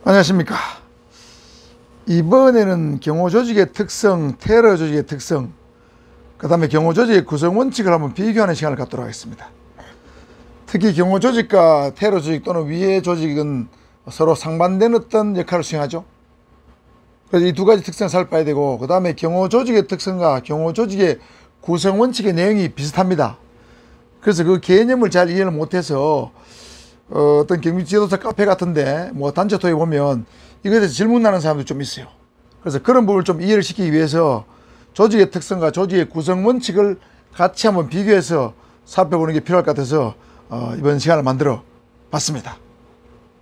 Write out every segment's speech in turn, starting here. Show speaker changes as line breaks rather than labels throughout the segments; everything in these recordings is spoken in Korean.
안녕하십니까. 이번에는 경호조직의 특성, 테러 조직의 특성, 그 다음에 경호조직의 구성원칙을 한번 비교하는 시간을 갖도록 하겠습니다. 특히 경호조직과 테러 조직 또는 위해 조직은 서로 상반된 어떤 역할을 수행하죠. 그래서 이 두 가지 특성을 살펴봐야 되고, 그 다음에 경호조직의 특성과 경호조직의 구성원칙의 내용이 비슷합니다. 그래서 그 개념을 잘 이해를 못해서 어떤 경비 지도자 카페 같은데 뭐 단체 토에 보면 이거에 대해서 질문하는 사람도 좀 있어요. 그래서 그런 부분을 좀 이해를 시키기 위해서 조직의 특성과 조직의 구성 원칙을 같이 한번 비교해서 살펴보는 게 필요할 것 같아서 이번 시간을 만들어 봤습니다.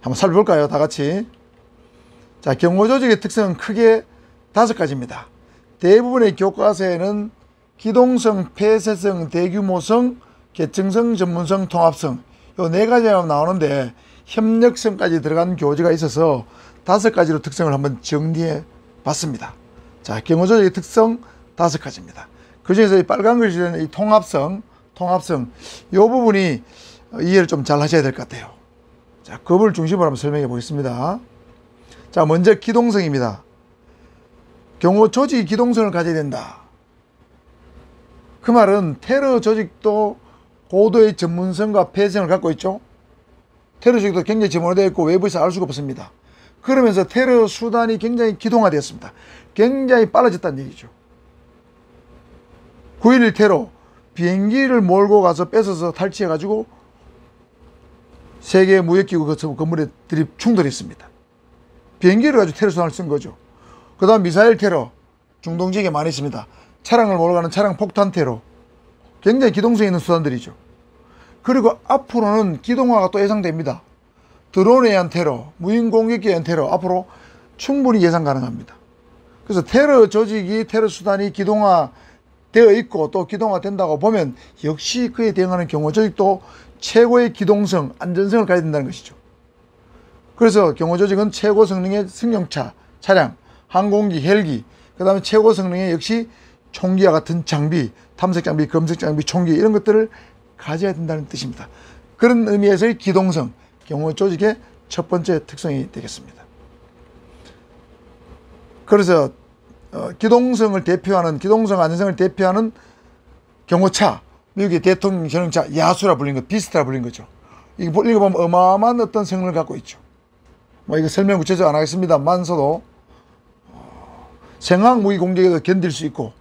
한번 살펴볼까요? 다 같이. 자, 경호조직의 특성은 크게 5가지입니다. 대부분의 교과서에는 기동성, 폐쇄성, 대규모성, 계층성, 전문성, 통합성 요 4가지가 나오는데 협력성까지 들어간 교재가 있어서 5가지로 특성을 한번 정리해 봤습니다. 자, 경호조직의 특성 5가지입니다. 그 중에서 이 빨간 글씨로 되는 이 통합성 요 부분이 이해를 좀 잘 하셔야 될 것 같아요. 자, 그 부분을 중심으로 한번 설명해 보겠습니다. 자, 먼저 기동성입니다. 경호조직이 기동성을 가져야 된다. 그 말은 테러 조직도 고도의 전문성과 폐쇄성을 갖고 있죠. 테러 조직도 굉장히 전문화되어 있고 외부에서 알 수가 없습니다. 그러면서 테러 수단이 굉장히 기동화되었습니다. 굉장히 빨라졌다는 얘기죠. 9.11 테러, 비행기를 몰고 가서 뺏어서 탈취해가지고 세계 무역기구 건물에 충돌했습니다. 비행기를 가지고 테러 수단을 쓴 거죠. 그 다음 미사일 테러, 중동 지역에 많이 있습니다. 차량을 몰아가는 차량 폭탄 테러, 굉장히 기동성 있는 수단들이죠. 그리고 앞으로는 기동화가 또 예상됩니다. 드론에 의한 테러, 무인 공격기에 의한 테러, 앞으로 충분히 예상 가능합니다. 그래서 테러 조직이, 테러 수단이 기동화되어 있고 또 기동화된다고 보면 역시 그에 대응하는 경호조직도 최고의 기동성, 안전성을 가져야 된다는 것이죠. 그래서 경호조직은 최고 성능의 승용차, 차량, 항공기, 헬기, 그 다음에 최고 성능의 역시 총기와 같은 장비, 탐색장비, 검색장비, 총기 이런 것들을 가져야 된다는 뜻입니다. 그런 의미에서의 기동성, 경호조직의 첫 번째 특성이 되겠습니다. 그래서 기동성을 대표하는, 기동성 안전성을 대표하는 경호차, 미국의 대통령 전용차 야수라 불린 것, 비스트라 불린 거죠. 이거 읽어보면 어마어마한 어떤 성능을 갖고 있죠. 뭐 이거 설명 구체적으로 안 하겠습니다만서도 생화학 무기 공격에도 견딜 수 있고,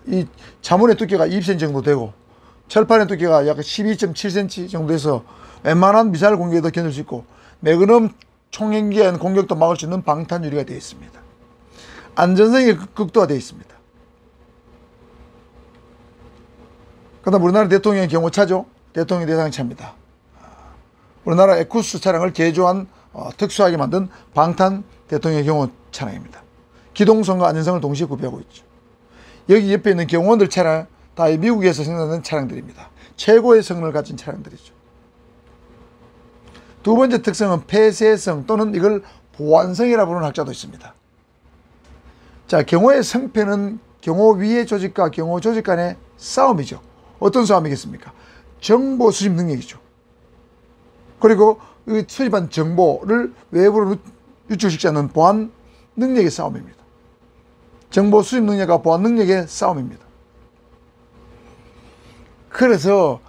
이 자문의 두께가 20cm 정도 되고 철판의 두께가 약 12.7cm 정도 돼서 웬만한 미사일 공격에도 견딜 수 있고 매그넘 총행기에 의한 공격도 막을 수 있는 방탄 유리가 되어 있습니다. 안전성이 극도화되어 있습니다. 그 다음 우리나라 대통령의 경호차죠. 대통령 대상차입니다. 우리나라 에쿠스 차량을 개조한 특수하게 만든 방탄 대통령 경호 차량입니다. 기동성과 안전성을 동시에 구비하고 있죠. 여기 옆에 있는 경호원들 차량 다 미국에서 생산된 차량들입니다. 최고의 성능을 가진 차량들이죠. 두 번째 특성은 폐쇄성 또는 이걸 보안성이라고 부르는 학자도 있습니다. 자, 경호의 성패는 경호 위의 조직과 경호 조직 간의 싸움이죠. 어떤 싸움이겠습니까? 정보 수집 능력이죠. 그리고 이 수집한 정보를 외부로 유출시키지 않는 보안 능력의 싸움입니다. 정보 수집 능력과 보안 능력의 싸움입니다. 그래서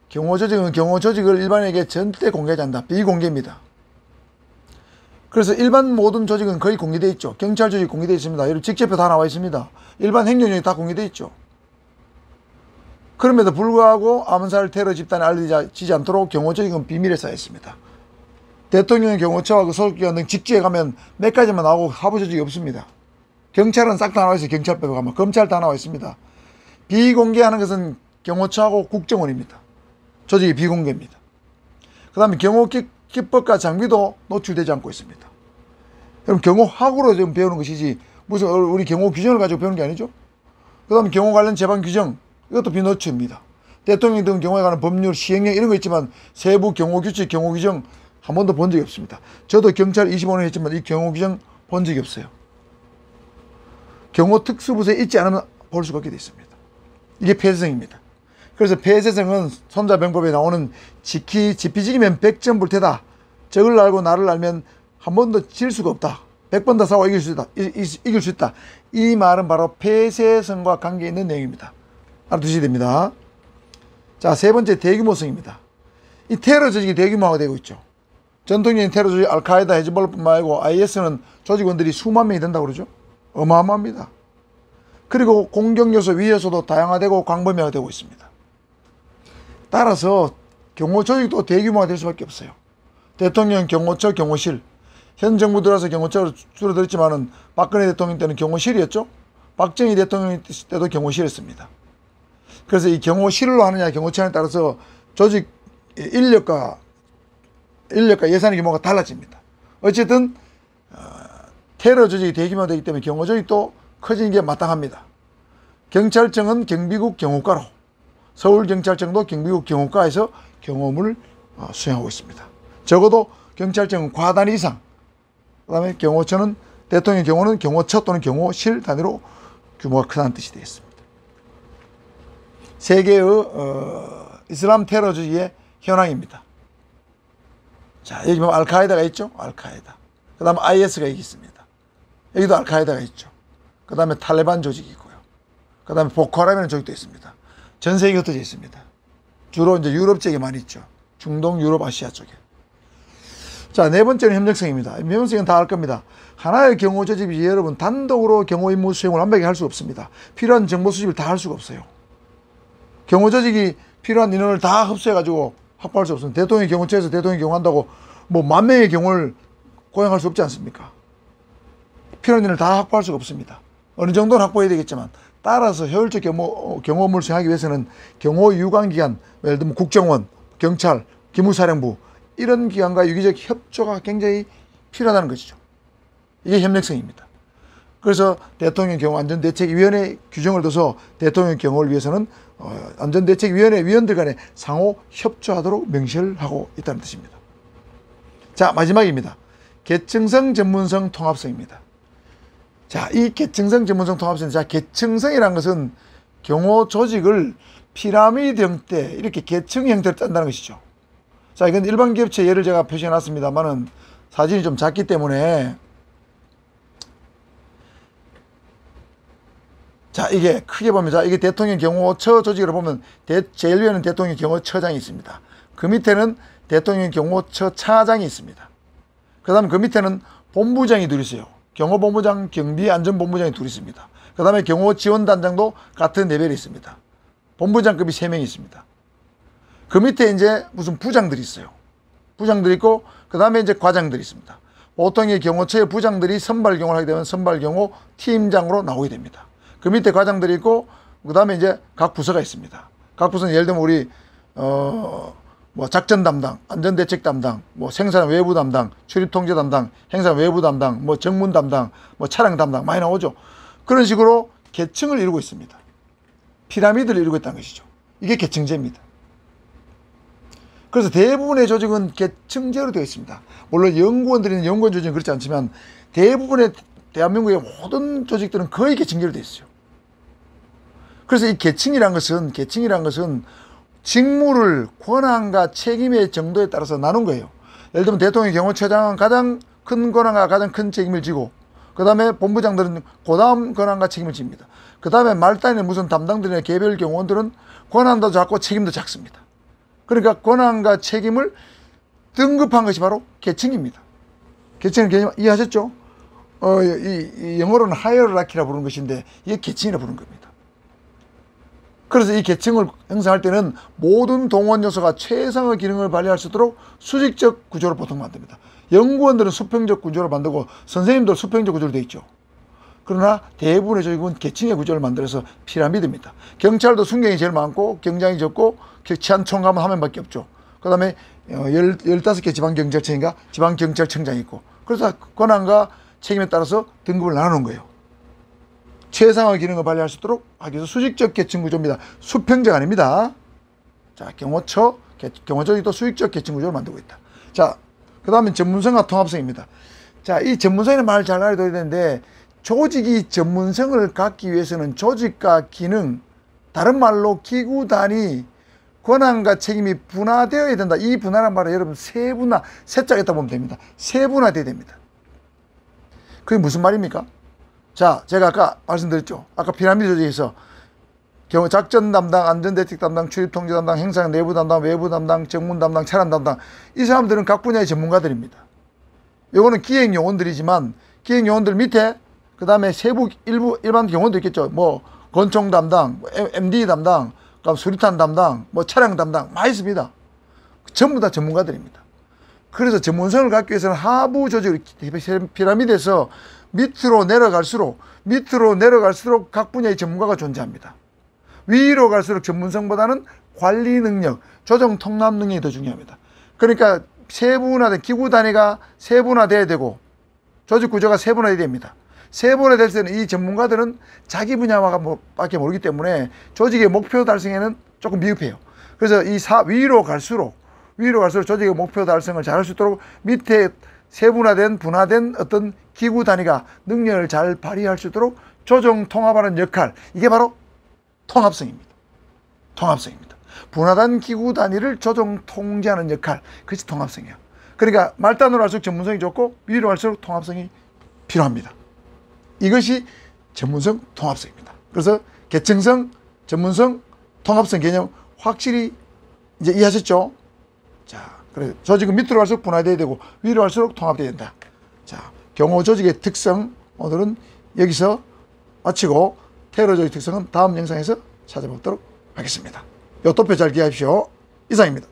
경호조직은 경호조직을 일반에게 절대 공개하지 않는다. 비공개입니다. 그래서 일반 모든 조직은 거의 공개되어 있죠. 경찰 조직 공개되어 있습니다. 여러분 직제표 다 나와 있습니다. 일반 행정조직 다 공개되어 있죠. 그럼에도 불구하고 암살 테러 집단에 알려지지 않도록 경호조직은 비밀에 쌓여 있습니다. 대통령 경호처와 그 소속기관 등 직지에 가면 몇 가지만 나오고 하부 조직이 없습니다. 경찰은 싹 다 나와 있어요. 경찰 빼고 가면. 검찰 다 나와 있습니다. 비공개하는 것은 경호처하고 국정원입니다. 조직이 비공개입니다. 그 다음에 경호 기법과 장비도 노출되지 않고 있습니다. 여러분 경호학으로 좀 배우는 것이지 무슨 우리 경호 규정을 가지고 배우는 게 아니죠. 그 다음에 경호 관련 재반 규정 이것도 비노출입니다. 대통령 등 경호에 관한 법률, 시행령 이런 거 있지만 세부 경호 규칙, 경호 규정 한 번도 본 적이 없습니다. 저도 경찰 25년 했지만 이 경호 규정 본 적이 없어요. 경호 특수부서에 있지 않으면 볼 수가 없게 되어 있습니다. 이게 폐쇄성입니다. 그래서 폐쇄성은 손자병법에 나오는 지피지기면 백전불태다. 적을 알고 나를 알면 한 번도 질 수가 없다. 100번 더 싸워 이길 수 있다. 이길 수 있다. 이 말은 바로 폐쇄성과 관계 있는 내용입니다. 알아두셔야 됩니다. 자, 세 번째 대규모성입니다. 이 테러 조직이 대규모화가 되고 있죠. 전통적인 테러 조직 알카에다, 헤즈볼라뿐만 아니고 IS는 조직원들이 수만 명이 된다고 그러죠. 어마어마합니다. 그리고 공격 요소, 위해 요소도 다양화되고 광범위화되고 있습니다. 따라서 경호 조직도 대규모화 될 수밖에 없어요. 대통령 경호처, 경호실. 현 정부 들어서 경호처로 줄어들었지만은 박근혜 대통령 때는 경호실이었죠. 박정희 대통령 때도 경호실이었습니다. 그래서 이 경호실로 하느냐 경호처에 따라서 조직 인력과 예산의 규모가 달라집니다. 어쨌든 테러 조직이 대규모되기 때문에 경호 조직도 커지는 게 마땅합니다. 경찰청은 경비국 경호과로, 서울경찰청도 경비국 경호과에서 경호업무를 수행하고 있습니다. 적어도 경찰청은 과단위 이상, 그 다음에 경호처는 대통령 경호는 경호처 또는 경호실 단위로 규모가 크다는 뜻이 되겠습니다. 세계의 이슬람 테러 조직의 현황입니다. 자, 여기 보면 알카에다가 있죠. 알카에다. 그 다음에 IS가 여기 있습니다. 여기도 알카에다가 있죠. 그 다음에 탈레반 조직이 있고요. 그 다음에 보코하람이라는 조직도 있습니다. 전 세계에 흩어져 있습니다. 주로 이제 유럽 쪽에 많이 있죠. 중동, 유럽, 아시아 쪽에. 자, 네 번째는 협력성입니다. 협력성은 다 알 겁니다. 하나의 경호 조직이 여러분 단독으로 경호 임무 수행을 완벽히 할 수 없습니다. 필요한 정보 수집을 다 할 수가 없어요. 경호 조직이 필요한 인원을 다 흡수해가지고 확보할 수 없습니다. 대통령 경호처에서 대통령 경호한다고 뭐 10,000명의 경호를 고용할 수 없지 않습니까? 필요한 인원을 다 확보할 수가 없습니다. 어느 정도는 확보해야 되겠지만 따라서 효율적 경호 업무를 수행하기 위해서는 경호 유관기관, 예를 들면 국정원, 경찰, 기무사령부 이런 기관과 유기적 협조가 굉장히 필요하다는 것이죠. 이게 협력성입니다. 그래서 대통령 경호 안전대책위원회 규정을 둬서 대통령 경호를 위해서는 안전대책위원회 위원들 간에 상호 협조하도록 명시를 하고 있다는 뜻입니다. 자, 마지막입니다. 계층성, 전문성, 통합성입니다. 자, 이 계층성, 전문성, 통합성. 자, 계층성이라는 것은 경호 조직을 피라미드 형태, 이렇게 계층 형태로 짠다는 것이죠. 자, 이건 일반 기업체 예를 제가 표시해 놨습니다만은 사진이 좀 작기 때문에 자, 이게 크게 보면 자, 이게 대통령 경호처 조직으로 보면 제일 위에는 대통령 경호처장이 있습니다. 그 밑에는 대통령 경호처 차장이 있습니다. 그 다음에 그 밑에는 본부장이 둘 있어요. 경호본부장, 경비안전본부장이 둘 있습니다. 그 다음에 경호지원단장도 같은 레벨이 있습니다. 본부장급이 3명이 있습니다. 그 밑에 이제 무슨 부장들이 있어요. 부장들이 있고, 그 다음에 이제 과장들이 있습니다. 보통의 경호처의 부장들이 선발 경호를 하게 되면 선발 경호 팀장으로 나오게 됩니다. 그 밑에 과장들이 있고, 그 다음에 이제 각 부서가 있습니다. 각 부서는 예를 들면 우리, 뭐 작전 담당, 안전대책 담당, 뭐 생산 외부 담당, 출입 통제 담당, 행사 외부 담당, 뭐 정문 담당, 뭐 차량 담당 많이 나오죠. 그런 식으로 계층을 이루고 있습니다. 피라미드를 이루고 있다는 것이죠. 이게 계층제입니다. 그래서 대부분의 조직은 계층제로 되어 있습니다. 물론 연구원들이 연구원 조직은 그렇지 않지만 대부분의 대한민국의 모든 조직들은 거의 계층제로 되어 있어요. 그래서 이 계층이란 것은 직무를 권한과 책임의 정도에 따라서 나눈 거예요. 예를 들면 대통령 경호처장은 가장 큰 권한과 가장 큰 책임을 지고, 그 다음에 본부장들은 그 다음 권한과 책임을 집니다. 그 다음에 말단의 무슨 담당들이나 개별 경호원들은 권한도 작고 책임도 작습니다. 그러니까 권한과 책임을 등급한 것이 바로 계층입니다. 계층의 개념 이해하셨죠? 이 영어로는 하이어라키라 부르는 것인데 이게 계층이라 부르는 겁니다. 그래서 이 계층을 형성할 때는 모든 동원 요소가 최상의 기능을 발휘할 수 있도록 수직적 구조를 보통 만듭니다. 연구원들은 수평적 구조를 만들고 선생님들 수평적 구조로 되어 있죠. 그러나 대부분의 조직은 계층의 구조를 만들어서 피라미드입니다. 경찰도 순경이 제일 많고 경장이 적고 치안총감은 한 명밖에 없죠. 그 다음에 15개 지방경찰청인가 지방경찰청장이 있고, 그래서 권한과 책임에 따라서 등급을 나누는 거예요. 최상의 기능을 발휘할 수 있도록 하기 위해서 수직적 계층 구조입니다. 수평적 아닙니다. 자, 경호조직도 수직적 계층 구조를 만들고 있다. 자, 그 다음에 전문성과 통합성입니다. 자, 이 전문성이라는 말을 잘 알아둬야 되는데, 조직이 전문성을 갖기 위해서는 조직과 기능, 다른 말로 기구 단위, 권한과 책임이 분화되어야 된다. 이 분화란 말은 여러분 세분화, 세짝에다 보면 됩니다. 세분화되어야 됩니다. 그게 무슨 말입니까? 자, 제가 아까 말씀드렸죠. 아까 피라미드 조직에서 작전 담당, 안전대책 담당, 출입 통제 담당, 행상 내부 담당, 외부 담당, 정문 담당, 차량 담당. 이 사람들은 각 분야의 전문가들입니다. 요거는 기획 요원들이지만 기획 요원들 밑에 그 다음에 세부 일부 일반 경원도 있겠죠. 뭐 건총 담당, MD 담당, 수리탄 담당, 뭐 차량 담당 많이 있습니다. 전부 다 전문가들입니다. 그래서 전문성을 갖기 위해서는 하부 조직을 피라미드에서 밑으로 내려갈수록 각 분야의 전문가가 존재합니다. 위로 갈수록 전문성보다는 관리 능력, 조정 통합 능력이 더 중요합니다. 그러니까 세분화된 기구 단위가 세분화돼야 되고 조직 구조가 세분화돼야 됩니다. 세분화될 때는 이 전문가들은 자기 분야밖에 모르기 때문에 조직의 목표 달성에는 조금 미흡해요. 그래서 위로 갈수록 조직의 목표 달성을 잘할 수 있도록 밑에 분화된 어떤 기구 단위가 능력을 잘 발휘할 수 있도록 조정 통합하는 역할, 이게 바로 통합성입니다. 분화된 기구 단위를 조정 통제하는 역할, 그것이 통합성이에요. 그러니까 말단으로 할수록 전문성이 좋고 위로 갈수록 통합성이 필요합니다. 이것이 전문성, 통합성입니다. 그래서 계층성, 전문성, 통합성 개념 확실히 이제 이해하셨죠? 자, 그래 조직은 밑으로 갈수록 분화돼야 되고 위로 갈수록 통합돼야 된다. 자, 경호 조직의 특성 오늘은 여기서 마치고 테러 조직 특성은 다음 영상에서 찾아보도록 하겠습니다. 요토표 잘 기억하십시오. 이상입니다.